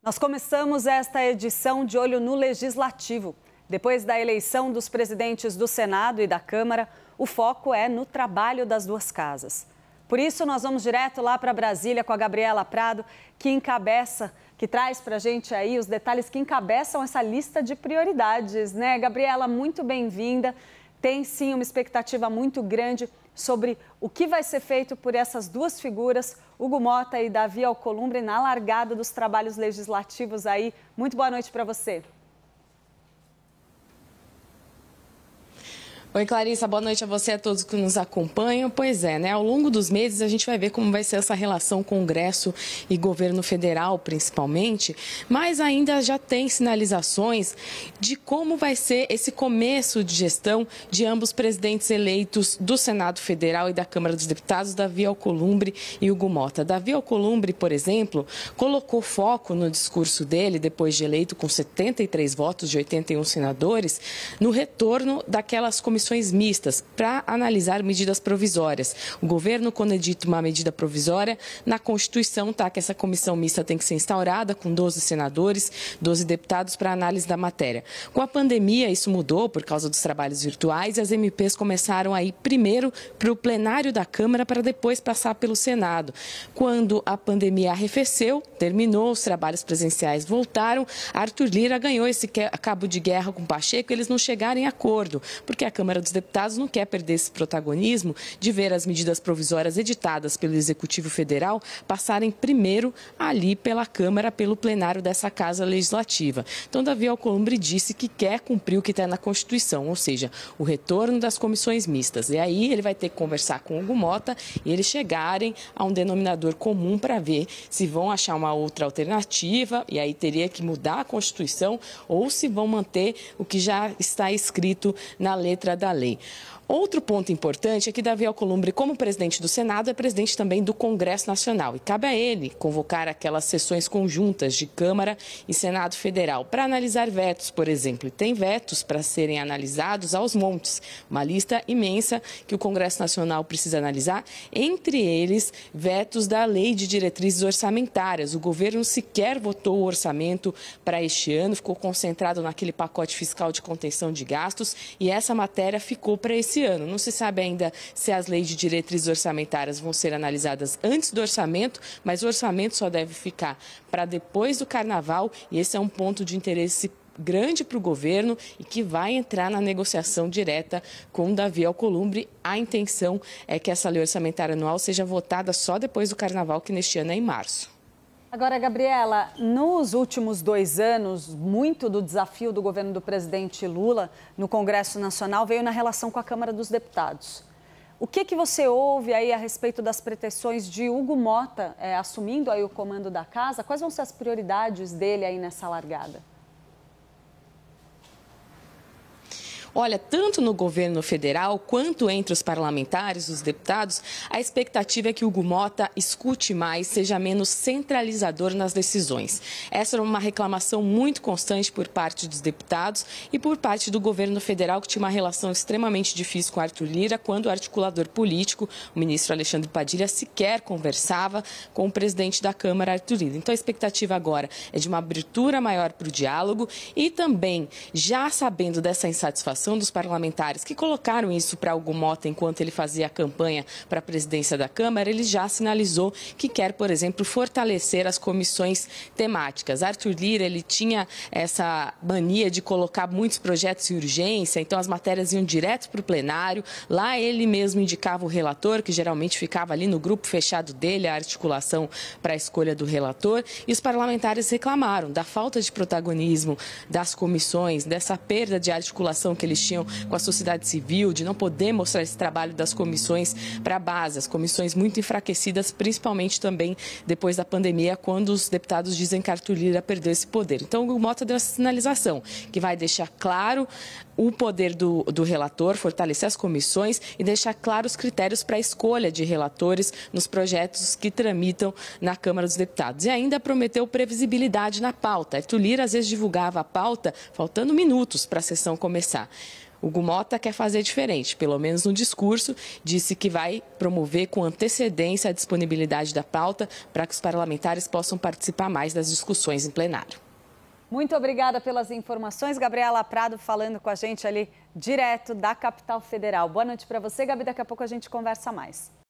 Nós começamos esta edição de Olho no Legislativo. Depois da eleição dos presidentes do Senado e da Câmara, o foco é no trabalho das duas casas. Por isso, nós vamos direto lá para Brasília com a Gabriela Prado, que traz para a gente aí os detalhes que encabeçam essa lista de prioridades, né? Gabriela, muito bem-vinda. Tem sim uma expectativa muito grande sobre o que vai ser feito por essas duas figuras, Hugo Motta e Davi Alcolumbre, na largada dos trabalhos legislativos aí. Muito boa noite para você. Oi, Clarissa, boa noite a você e a todos que nos acompanham. Pois é, né? Ao longo dos meses a gente vai ver como vai ser essa relação Congresso e governo federal, principalmente, mas ainda já tem sinalizações de como vai ser esse começo de gestão de ambos presidentes eleitos do Senado Federal e da Câmara dos Deputados, Davi Alcolumbre e Hugo Motta. Davi Alcolumbre, por exemplo, colocou foco no discurso dele, depois de eleito com 73 votos de 81 senadores, no retorno daquelas comissões mistas para analisar medidas provisórias. O governo, quando edita uma medida provisória, na Constituição está que essa comissão mista tem que ser instaurada com 12 senadores, 12 deputados para análise da matéria. Com a pandemia, isso mudou por causa dos trabalhos virtuais e as MPs começaram a ir primeiro para o plenário da Câmara para depois passar pelo Senado. Quando a pandemia arrefeceu, terminou, os trabalhos presenciais voltaram, Arthur Lira ganhou esse cabo de guerra com Pacheco e eles não chegaram em acordo, porque a Câmara dos Deputados não quer perder esse protagonismo de ver as medidas provisórias editadas pelo Executivo Federal passarem primeiro ali pela Câmara, pelo plenário dessa Casa Legislativa. Então, Davi Alcolumbre disse que quer cumprir o que está na Constituição, ou seja, o retorno das comissões mistas. E aí ele vai ter que conversar com o Hugo Motta e eles chegarem a um denominador comum para ver se vão achar uma outra alternativa, e aí teria que mudar a Constituição, ou se vão manter o que já está escrito na letra da lei. Outro ponto importante é que Davi Alcolumbre, como presidente do Senado, é presidente também do Congresso Nacional. E cabe a ele convocar aquelas sessões conjuntas de Câmara e Senado Federal para analisar vetos, por exemplo. E tem vetos para serem analisados aos montes. Uma lista imensa que o Congresso Nacional precisa analisar, entre eles vetos da Lei de Diretrizes Orçamentárias. O governo sequer votou o orçamento para este ano, ficou concentrado naquele pacote fiscal de contenção de gastos e essa matéria ficou para esse ano. Não se sabe ainda se as leis de diretrizes orçamentárias vão ser analisadas antes do orçamento, mas o orçamento só deve ficar para depois do Carnaval e esse é um ponto de interesse grande para o governo e que vai entrar na negociação direta com Davi Alcolumbre. A intenção é que essa lei orçamentária anual seja votada só depois do Carnaval, que neste ano é em março. Agora, Gabriela, nos últimos 2 anos, muito do desafio do governo do presidente Lula no Congresso Nacional veio na relação com a Câmara dos Deputados. O que você ouve aí a respeito das pretensões de Hugo Motta assumindo aí o comando da casa? Quais vão ser as prioridades dele aí nessa largada? Olha, tanto no governo federal quanto entre os parlamentares, os deputados, a expectativa é que o Hugo Motta escute mais, seja menos centralizador nas decisões. Essa era uma reclamação muito constante por parte dos deputados e por parte do governo federal, que tinha uma relação extremamente difícil com Arthur Lira, quando o articulador político, o ministro Alexandre Padilha, sequer conversava com o presidente da Câmara, Arthur Lira. Então, a expectativa agora é de uma abertura maior para o diálogo e também, já sabendo dessa insatisfação dos parlamentares que colocaram isso para Hugo Motta enquanto ele fazia a campanha para a presidência da Câmara, ele já sinalizou que quer, por exemplo, fortalecer as comissões temáticas. Arthur Lira, ele tinha essa mania de colocar muitos projetos em urgência, então as matérias iam direto para o plenário, lá ele mesmo indicava o relator, que geralmente ficava ali no grupo fechado dele, a articulação para a escolha do relator, e os parlamentares reclamaram da falta de protagonismo das comissões, dessa perda de articulação que eles tinham com a sociedade civil, de não poder mostrar esse trabalho das comissões para a base, as comissões muito enfraquecidas, principalmente também depois da pandemia, quando os deputados dizem que Arthur Lira perdeu esse poder. Então, o Motta deu essa sinalização, que vai deixar claro o poder do relator, fortalecer as comissões e deixar claros os critérios para a escolha de relatores nos projetos que tramitam na Câmara dos Deputados. E ainda prometeu previsibilidade na pauta. Arthur Lira, às vezes, divulgava a pauta faltando minutos para a sessão começar. O Hugo Mota quer fazer diferente, pelo menos no discurso, disse que vai promover com antecedência a disponibilidade da pauta para que os parlamentares possam participar mais das discussões em plenário. Muito obrigada pelas informações, Gabriela Prado falando com a gente ali direto da capital federal. Boa noite para você, Gabi, daqui a pouco a gente conversa mais.